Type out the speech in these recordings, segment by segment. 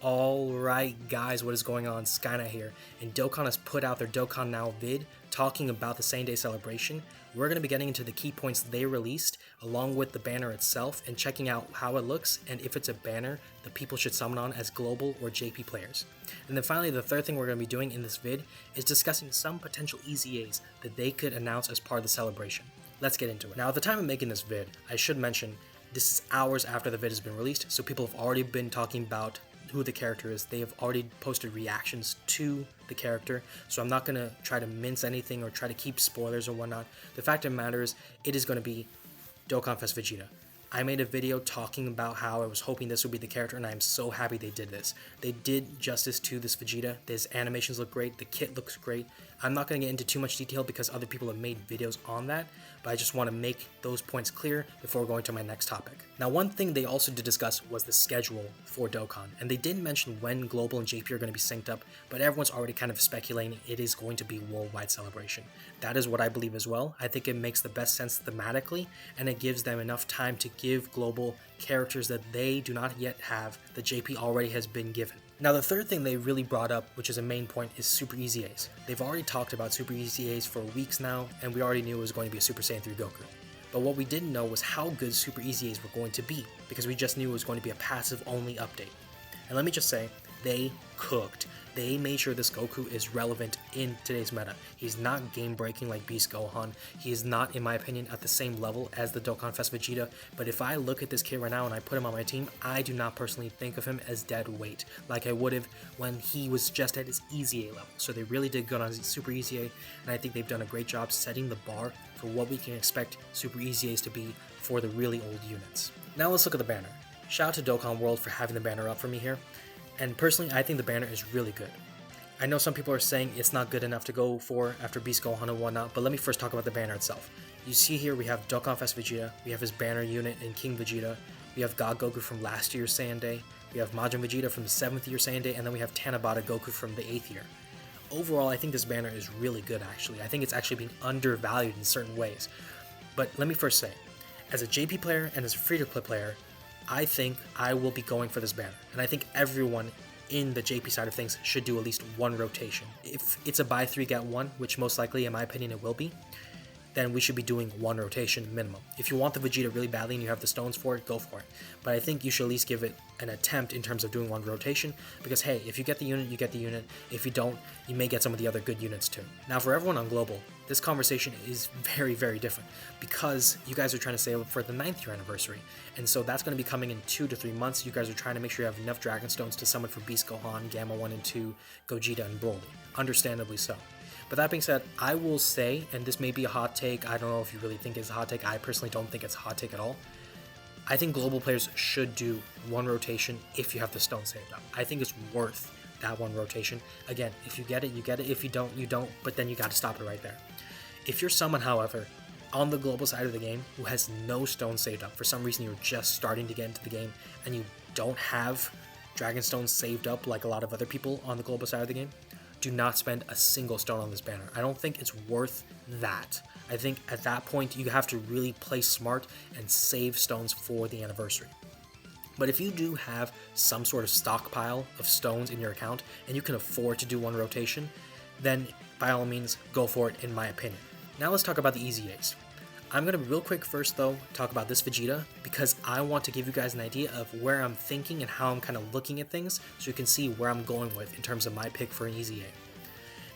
Alright guys, what is going on? Skynet here, and Dokkan has put out their Dokkan Now vid talking about the Saiyan Day celebration. We're going to be getting into the key points they released, along with the banner itself, and checking out how it looks, and if it's a banner that people should summon on as global or JP players. And then finally, the third thing we're going to be doing in this vid is discussing some potential EZAs that they could announce as part of the celebration. Let's get into it. Now at the time of making this vid, I should mention, this is hours after the vid has been released, so people have already been talking about who the character is. They have already posted reactions to the character, so I'm not going to try to mince anything or try to keep spoilers or whatnot. The fact of the matter is, it is going to be Dokkan Fest Vegeta. I made a video talking about how I was hoping this would be the character, and I am so happy they did this. They did justice to this Vegeta. His animations look great, the kit looks great. I'm not going to get into too much detail because other people have made videos on that, but I just want to make those points clear before going to my next topic. Now, one thing they also did discuss was the schedule for Dokkan, and they didn't mention when Global and JP are going to be synced up, but everyone's already kind of speculating it is going to be worldwide celebration. That is what I believe as well. I think it makes the best sense thematically, and it gives them enough time to give Global characters that they do not yet have that JP already has been given. Now the third thing they really brought up, which is a main point, is Super EZAs. They've already talked about Super EZAs for weeks now, and we already knew it was going to be a Super Saiyan 3 Goku. But what we didn't know was how good Super EZAs were going to be, because we just knew it was going to be a passive only update. And let me just say, they cooked. They made sure this Goku is relevant in today's meta. He's not game breaking like Beast Gohan. He is not, in my opinion, at the same level as the Dokkan Fest Vegeta. But if I look at this kid right now and I put him on my team, I do not personally think of him as dead weight, like I would have when he was just at his EZA level. So they really did good on Super EZA, and I think they've done a great job setting the bar for what we can expect Super EZAs to be for the really old units. Now let's look at the banner. Shout out to Dokkan World for having the banner up for me here. And personally, I think the banner is really good. I know some people are saying it's not good enough to go for after Beast Gohan and whatnot, but let me first talk about the banner itself. You see here we have Dokkan Fest Vegeta, we have his banner unit in King Vegeta, we have God Goku from last year's Saiyan Day, we have Majin Vegeta from the 7th year Saiyan Day, and then we have Tanabata Goku from the 8th year. Overall, I think this banner is really good actually. I think it's actually being undervalued in certain ways. But let me first say, as a JP player and as a free-to-play player, I think I will be going for this banner, and I think everyone in the JP side of things should do at least one rotation. If it's a buy 3 get 1, which most likely in my opinion it will be, then we should be doing one rotation minimum. If you want the Vegeta really badly and you have the stones for it, go for it. But I think you should at least give it an attempt in terms of doing one rotation, because hey, if you get the unit, you get the unit. If you don't, you may get some of the other good units too. Now for everyone on Global, this conversation is very, very different, because you guys are trying to save up for the 9th year anniversary, and so that's going to be coming in 2 to 3 months. You guys are trying to make sure you have enough Dragon Stones to summon for Beast Gohan, Gamma 1 and 2, Gogeta, and Broly. Understandably so. But that being said, I will say, and this may be a hot take, I don't know if you really think it's a hot take, I personally don't think it's a hot take at all. I think global players should do one rotation if you have the stone saved up. I think it's worth that one rotation. Again, if you get it, you get it. If you don't, you don't, but then you got to stop it right there. If you're someone, however, on the global side of the game who has no stone saved up, for some reason you're just starting to get into the game and you don't have Dragon Stones saved up like a lot of other people on the global side of the game, do not spend a single stone on this banner. I don't think it's worth that. I think at that point you have to really play smart and save stones for the anniversary. But if you do have some sort of stockpile of stones in your account and you can afford to do one rotation, then by all means go for it, in my opinion. Now let's talk about the EZAs. I'm going to be real quick first though, talk about this Vegeta, because I want to give you guys an idea of where I'm thinking and how I'm kind of looking at things, so you can see where I'm going with in terms of my pick for an EZA.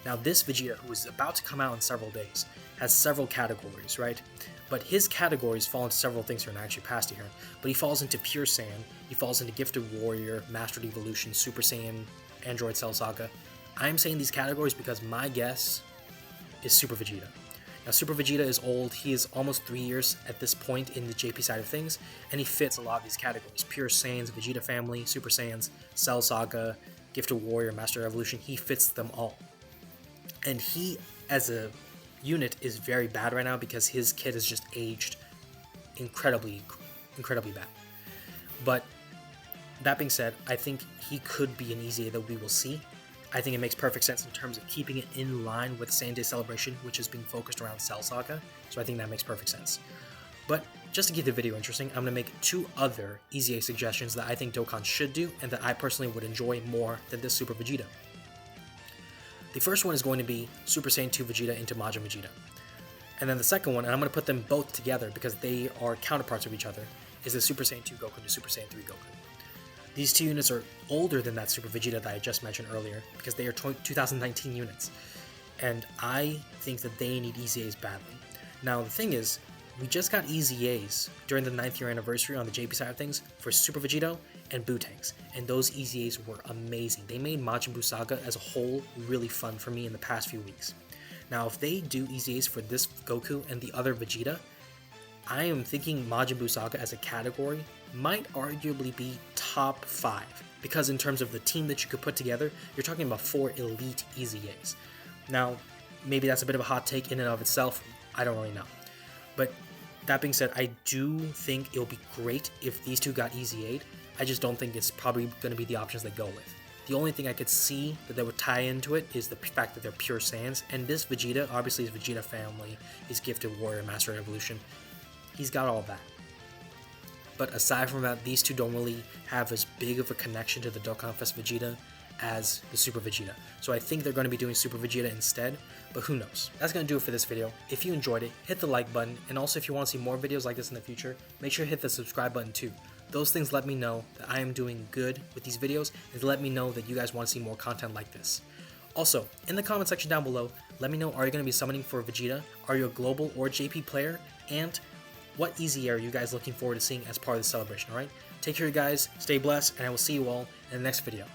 Now this Vegeta, who is about to come out in several days, has several categories, right? But his categories fall into several things here, and I actually passed it here. But he falls into Pure Saiyan, he falls into Gifted Warrior, Mastered Evolution, Super Saiyan, Android Cell Saga. I'm saying these categories because my guess is Super Vegeta. Now Super Vegeta is old, he is almost 3 years at this point in the JP side of things, and he fits a lot of these categories. Pure Saiyans, Vegeta Family, Super Saiyans, Cell Saga, Gifted Warrior, Master Evolution, he fits them all. And he, as a unit, is very bad right now because his kit is just aged incredibly bad. But that being said, I think he could be an EZA that we will see. I think it makes perfect sense in terms of keeping it in line with Saiyan Day Celebration, which is being focused around Cell Saga, so I think that makes perfect sense. But just to keep the video interesting, I'm going to make 2 other EZA suggestions that I think Dokkan should do and that I personally would enjoy more than this Super Vegeta. The first one is going to be Super Saiyan 2 Vegeta into Majin Vegeta. And then the second one, and I'm going to put them both together because they are counterparts of each other, is the Super Saiyan 2 Goku to Super Saiyan 3 Goku. These 2 units are older than that Super Vegeta that I just mentioned earlier because they are 2019 units. And I think that they need EZAs badly. Now the thing is, we just got EZAs during the 9th year anniversary on the JP side of things for Super Vegito and Buu-Tanks, and those EZAs were amazing. They made Majin Buu Saga as a whole really fun for me in the past few weeks. Now if they do EZAs for this Goku and the other Vegeta, I am thinking Majin Buu Saga as a category might arguably be top 5, because in terms of the team that you could put together, you're talking about 4 elite EZAs. Now, maybe that's a bit of a hot take in and of itself, I don't really know. But that being said, I do think it'll be great if these 2 got EZA'd. I just don't think it's probably going to be the options they go with. The only thing I could see that would tie into it is the fact that they're pure Saiyans, and this Vegeta, obviously his Vegeta family, his gifted warrior, Master Evolution, he's got all that. But aside from that, these 2 don't really have as big of a connection to the Dokkan Fest Vegeta as the Super Vegeta. So I think they're going to be doing Super Vegeta instead, but who knows. That's going to do it for this video. If you enjoyed it, hit the like button, and also if you want to see more videos like this in the future, make sure to hit the subscribe button too. Those things let me know that I am doing good with these videos, and let me know that you guys want to see more content like this. Also, in the comment section down below, let me know, are you going to be summoning for Vegeta? Are you a global or JP player? And what EZA are you guys looking forward to seeing as part of the celebration, alright? Take care, you guys, stay blessed, and I will see you all in the next video.